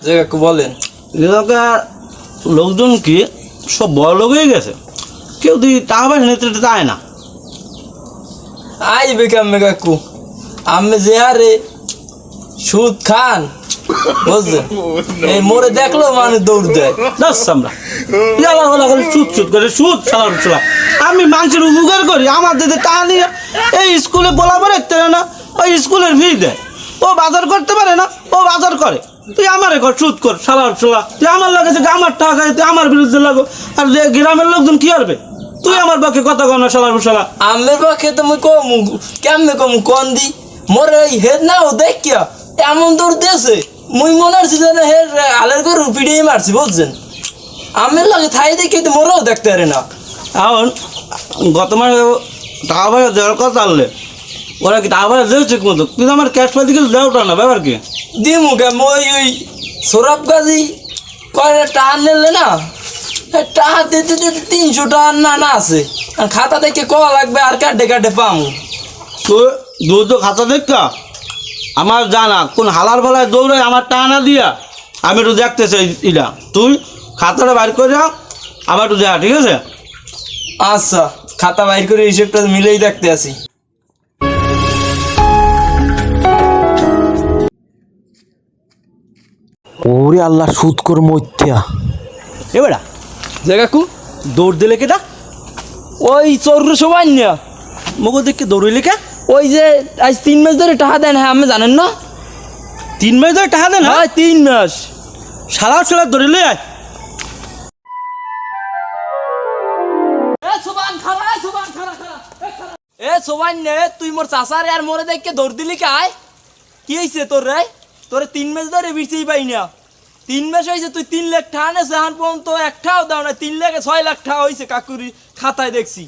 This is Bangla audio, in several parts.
কাকু বলেন। এলাকার লোকজন কি সব বড় লোক হয়ে গেছে, কেউ তুই টাকা পয়সা নিতে চায় না। আইবে কেমনে কাকু, আমি যে হারে সুদ খান বুঝলেন, এই মোরে দেখলো মানে দৌড় দেয়। আমরা সুদ সুদ করে সুদ ছাড়ার চলা। আমি মানুষের উপকার করি, আমার দিদি টাকা নিয়ে এই স্কুলে বলাবার রাখতে না, ওই স্কুলের ফি দেয়। ও বাজার করতে পারে না, ও বাজার করে, তুই আমারে কর সুদ কর সালার চলা। তুই আমার লাগে আমার টাকা খাই, তুই আমার বিরুদ্ধে লাগো। আর যে গ্রামের লোকজন কি করবে, তুই আমার পক্ষে কথা কর না সালার সালা। আমের পক্ষে তুমি কমু কেমনে কমু কন দি, মোরে এই হেড নাও দেখিয়া এমন দৌড় দিয়েছে, মুই মনে হচ্ছে যেন হের আলের গরু পিড়িয়ে মারছি বুঝছেন। আমের লাগে থাই দেখি তো মোরেও দেখতে পারে না। এখন গত মাসে টাকা পয়সা দেওয়ার কথা আনলে ওরা কি টাকা পয়সা দেওয়া ঠিক মতো, কিন্তু আমার ক্যাশ পয়সা কিছু দেওয়াটা না, ব্যাপার কি দিমু কে মই ওই সৌরভ গাজী কয়টা টাকা নিলে না, টাকা দিতে দিতে 300 টাকা না না আছে, আর খাতা দেখে ক লাগবে আর কাটে কাটে পামু। তো দৌড় তো খাতা দেখা আমার জানা কোন হালার বেলায় দৌড়ে আমার টাকা না দিয়া আমি একটু দেখতে চাই ইটা। তুই খাতাটা বাইর করে আমার একটু দেখা, ঠিক আছে? আচ্ছা খাতা বাইর করে হিসেবটা মিলেই দেখতে আসি। ওরে আল্লাহ, সুদ কর মধ্যা এবারা যে কাকু দৌড় দিলে কেটা ওই চোর সবাই না মগো দেখে দৌড়িলে কে? ওই যে আজ 3 মাস ধরে টাকা দেন, হ্যাঁ আমি জানেন না? 3 মাস ধরে টাকা দেন? হ্যাঁ 3 মাস। সালার সালার দৌড়িলে আয়। এ সবাই নে তুই মোর চাচারে আর মোরে দেখকে দৌড় দিলি কায়, কি হয়েছে তোর রে? তোরে 3 মাস ধরে বিরছেই পাই না। 3 মাস হয়েছে তুই 3 লাখ টাকা নেছে, এখন পর্যন্ত একটাও দাও না। 3 লাখে 6 লাখ টাকা হয়েছে কাকুরি খাতায় দেখছি,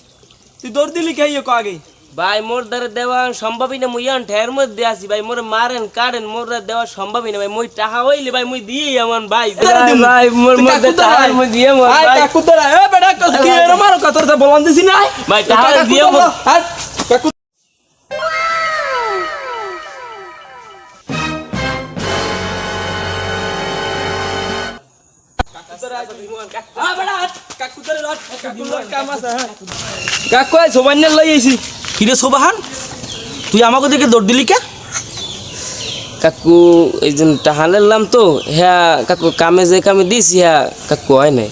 তুই দৌড় দিলি খাইয়ে আগে। ভাই মোর দ্বারা দেওয়া সম্ভবই না, মুই ঠের মধ্যে আছি ভাই, মোরে মারেন কাটেন, মোর দ্বারা দেওয়া সম্ভবই না ভাই। মই টাকা হইলে ভাই মুই দিয়ে এমন ভাই ভাই মোর মধ্যে টাকা মই দিয়ে মোর ভাই কাকু তোরা এ বেটা কি এর মারো কথা বলন দিছি না ভাই টাকা দিয়ে মোর কাকু। কাকু সবাই লই আইছি। কিরে সোবাহান, তুই আমাকে দেখে দৌড় দিলি কে? কাকু এই যে টাকা নিলাম তো, হ্যাঁ কাকু কামে যে কামে দিছি হ্যাঁ কাকু হয় নাই।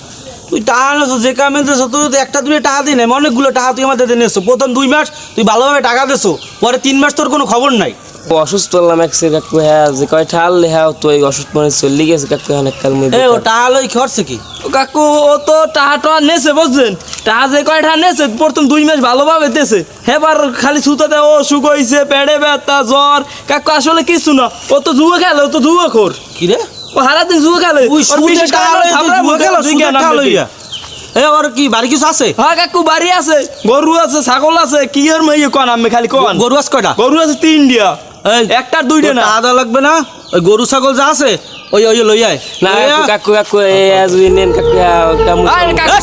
তুই টাকা নেছো যে কামে দেছো, তুই তো একটা দুটো টাকা দিই নাই, অনেকগুলো টাকা তুই আমাদের নিয়েছো। প্রথম 2 মাস তুই ভালোভাবে টাকা দেছো, পরে 3 মাস তোর কোনো খবর নাই। অসুস্থ হলাম একসে কাকু, হ্যাঁ যে কয়টা আনলে হ্যাঁ তো এই অসুস্থ মনে চলে গেছে কাকু। অনেক কাল মধ্যে ও টাকা লই খরছে কি? কাকু ও তো টাকা নেছে বুঝছেন, টাকা যে কয়টা নেছে প্রথম 2 মাস ভালোভাবে দেছে, এবার খালি সুতাতে ও সুখ হইছে, পেটে ব্যথা জ্বর। কাকু আসলে কিছু না, ও তো জুয়া খেলে, ও তো জুয়া খোর। কি রে ও সারাদিন জুয়া খেলে। ওর কি বাড়ি কিছু আছে? হ্যাঁ কাকু বাড়ি আছে, গরু আছে, ছাগল আছে, কি আর মাইয়ে কন আমি খালি কন। গরু আছে কয়টা? গরু আছে 3টা, একটা 2টা না। আদা লাগবে না, ওই গরু ছাগল যা আছে ওই ওই লই আয়। না কাকু কাকু এই আজই নেন কাকু কামু। আরে কাকু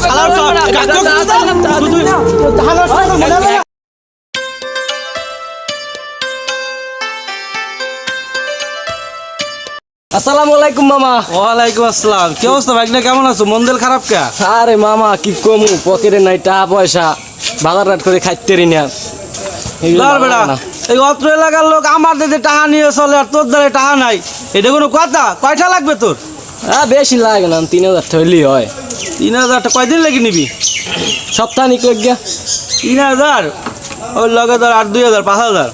আসসালামু আলাইকুম মামা। ওয়ালাইকুম আসসালাম। কি অবস্থা ভাই, কেমন আছো? মন দিল খারাপ কে? আরে মামা কি কমু, পকেটে নাই টাকা পয়সা, বাজার রাট করে খাইতে রি না। বেড়া এই অত্র এলাকার লোক আমার দিতে টাকা নিয়ে চলে, আর তোর দ্বারা টাকা নাই, এটা কোনো কথা? কয়টা লাগবে তোর? হ্যাঁ বেশি লাগে না, 3000 হইলেই হয়। 3000 টাকা কয়দিন লেগে নিবি? সপ্তাহনিক লাগিয়া। 3000 ওর লগে ধর 8 2000 5000।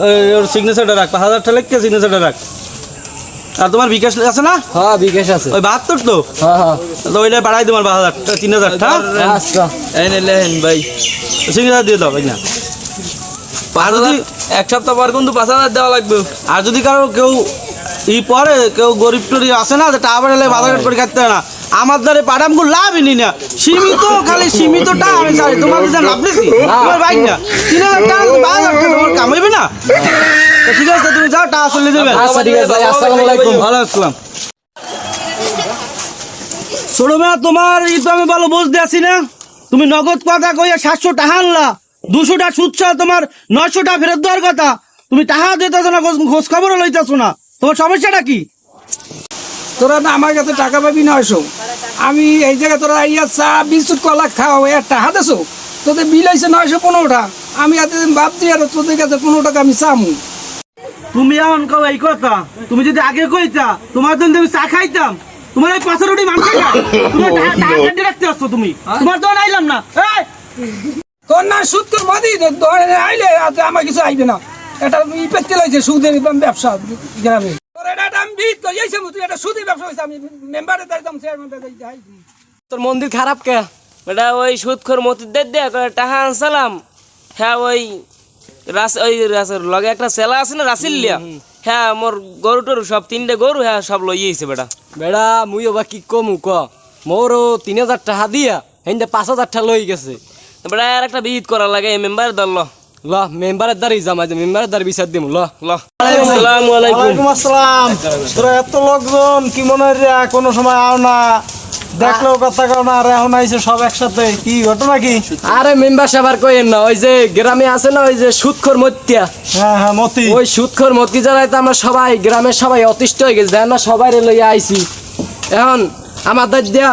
এই ওর সিগনেচারটা রাখ, 5000 টা লিখে সিগনেচারটা রাখ। আর তোমার বিকাশ আছে না? হ্যাঁ বিকাশ আছে। ওই 72 তো? হ্যাঁ হ্যাঁ তো ওইটা বাড়াই তোমার 5000 3000 টা। আচ্ছা এই লেহেন ভাই, সিগনেচার দিয়ে দাও ভাই না। আর যদি 1 সপ্তাহ পর কিন্তু 5000 দেওয়া লাগবে। আর যদি কারো কেউ পরে কেউ গরিব টরি আসে না, টাকা পাঠালে বাজার করে খাইতে হয় না, আমার দ্বারে পাঠামগুলো লাভই নি না, সীমিত খালি সীমিত টাকা আমি চাই। তোমার যদি লাভ নিছি তোমার বাইক না 3000 টাকা 5000 টাকা তোমার কামাইবে না। ঠিক আছে তুমি যাও, টাকা চলে দেবে। আচ্ছা ঠিক আছে ভাই, আসসালামু আলাইকুম। ওয়ালাইকুম আসসালাম। ছোট মেয়া তোমার ই তো আমি ভালো বুঝতে আছি না, তুমি নগদ কথা কইয়া 700 টাকা আনলা, 200 টাকা সুদ ছাড়া তোমার 900 টাকা ফেরত দেওয়ার কথা, তুমি টাকা দিতেছো না, খোঁজ খবরও লইতেছো না, তোমার সমস্যাটা কি? তোরা না আমার কাছে টাকা পাবি 900। আমি এই জায়গায় তোরা আইয়া চা বিস্কুট কলা খাওয়া একটা হাতেছো, তোদের বিল হয়েছে 915টা। আমি এত বাপ দিয়ে আর তোদের কাছে 15 টাকা আমি চামু। তুমি এমন কও এই কথা, তুমি যদি আগে কইতা তোমার জন্য আমি চা খাইতাম। তোমার এই 5 রুটি মাংস খাই, তুমি টাকা কাটি রাখতে আসছো তুমি, তোমার তো আইলাম না। এই তোর না সুদ তোর মদি ধরে আইলে আমার কিছু আইবে না। এটা ই পেতে লাগছে সুদের ব্যবসা গ্রামে। তোর এটা আমি বিট করি এইসব, তুই এটা সুদের ব্যবসা হয়েছে। আমি মেম্বারে দাঁড়াতাম, চেয়ারম্যান তোর মন্দির খারাপ কে? বেটা ওই সুদখোর মতিদের দিয়ে টাকা আনসালাম। হ্যাঁ ওই লগে একটা সেলা আছে না রাসিল্লিয়া, হ্যাঁ মোর গরু টরু সব 3টে গরু হ্যাঁ সব লইয়েছে বেটা। বেড়া মুই বা কি কমু ক, মোরও 3000 টাকা দিয়া হেন্দে 5000 টাকা লই গেছে। বেটা আর একটা বিহিত করা লাগে মেম্বারের দল ল মেম্বারের দ্বারই জামাই, মেম্বারের দ্বার বিচার দিমু। ল ল আসসালামু আলাইকুম। ওয়ালাইকুম আসসালাম। তোরা এত লোকজন কি মনে হয় রে, কোনো সময় আও না, দেখলেও কথা কও না, আর এখন আইছে সব একসাথে, কি ঘটনা কি? আরে মেম্বার সাহেব কইেন না, ওই যে গ্রামে আছে না ওই যে সুদখোর মত্যা, হ্যাঁ হ্যাঁ মতি, ওই সুদখোর মতি যারাই তো আমরা সবাই গ্রামের সবাই অতিষ্ঠ হয়ে গেছে, দেখেন না সবাই লইয়া আইছি। এখন আমাদের দিয়া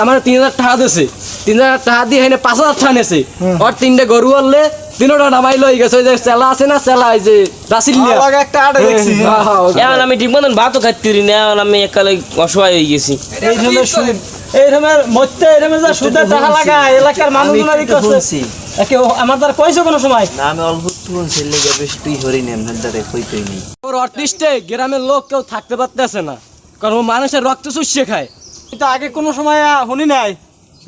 আমার 3000 টাকা দিয়েছে, 3000 টাকা দিয়ে এনে 5000 টাকা নেছে। ওর 3টে গরু আনলে 3টা নামাই লই গেছে। ওই যে চেলা আছে না, চেলা এই যে রাসিল্লিয়া, লগে একটা আড়ে দেখছি। এখন আমি ঠিক মতন ভাতও খাইতে পারি না, এখন আমি একালে অসহায় হয়ে গেছি। এই ধরনের সুদ, এই ধরনের মধ্যে এই ধরনের যা সুদের টাকা লাগায় এলাকার মানুষজনেরই করছে। একে আমার দ্বারা কইছো কোনো সময়? না আমি অল্প তুন ছেলে গে বেশ তুই হরি নেন দাদা কইতেই নেই। ওর অতিষ্ঠে গ্রামের লোক কেউ থাকতে পারতেছে না, কারণ ও মানুষের রক্ত চুষিয়ে খায়। কিন্তু আগে কোনো সময় শুনি নাই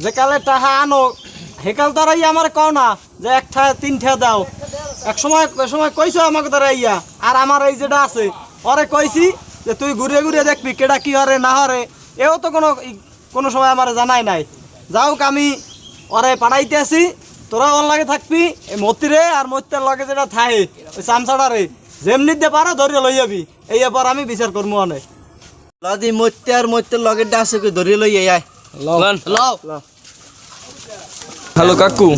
যে কালে টাকা আনো, হেকাল তারাই আমার কও না যে 1 ঠা 3 ঠা দাও। এক সময় কইছো আমাকে তারা ইয়া, আর আমার এই যেটা আছে ওরে কইছি যে তুই ঘুরে ঘুরে দেখবি কেডা কি হরে না হরে, এও তো কোনো সময় আমার জানাই নাই। যাওক আমি ওরে পাঠাইতে আসি, তোরা ওর লাগে থাকবি এই মতিরে, আর মতির লগে যেটা থাই ওই চামচাটারে যেমনি দিয়ে পারো ধরে লই যাবি। এই এবার আমি বিচার করবো অনেক। লাদি মইতে আর মইতের লগেরটা আছে কই ধরে লই আয়। হ্যালো কাকু,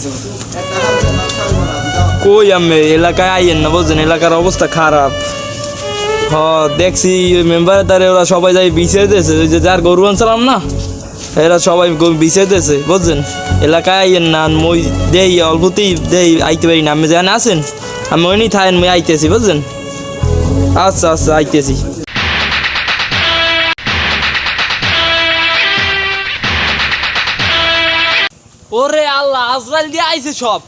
কই আমি এলাকায় আইয়েন না, বুঝছেন এলাকার অবস্থা খারাপ। হ দেখছি মেম্বারের দ্বারে ওরা সবাই যাই বিছিয়ে দিয়েছে, ওই যে যার গরু আনছিলাম না এরা সবাই বিছিয়ে দিয়েছে, বুঝছেন এলাকায় আইয়েন না। মই দেই অল্পতেই দেই আইতে পারি না, আমি যেখানে আছেন আমি ওই থাকেন, মই আইতেছি বুঝছেন। আচ্ছা আচ্ছা আইতেছি। ওরে আল্লাহ, আজরাইল দিয়ে আইছে সব।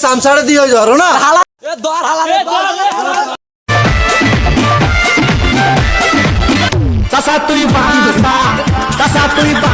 সামসাড়ে দিয়ে ধরো না। এ দর হালা রে, দর। Sasa tuiba,